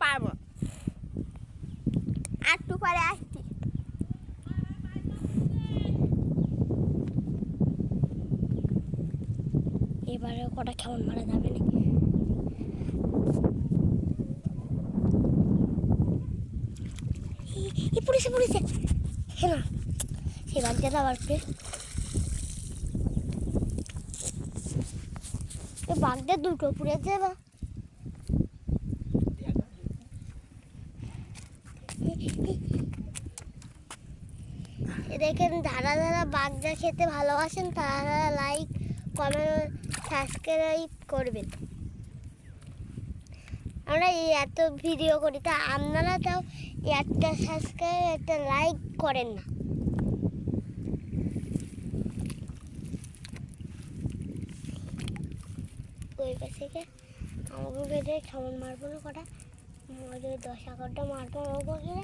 পারবো আর একটু পরে আসছি। এবারে কটা কেমন মারা যাবে না। পড়েছে পড়েছে হ্যাঁ সে বাচ্চাটা আবার বাঘদের দুটো পুড়েছে বা দেখেন যারা যারা বাগদা খেতে ভালোবাসেন তারা লাইক কমেন্ট সাবস্ক্রাইব করবেন। আমরা এই এত ভিডিও করি তা আপনারা তাও একটা সাবস্ক্রাইব একটা লাইক করেন না। ওই থেকে আমাকে বেঁধে কেমন মারবো না কটা 10-11টা মারবো আমাকে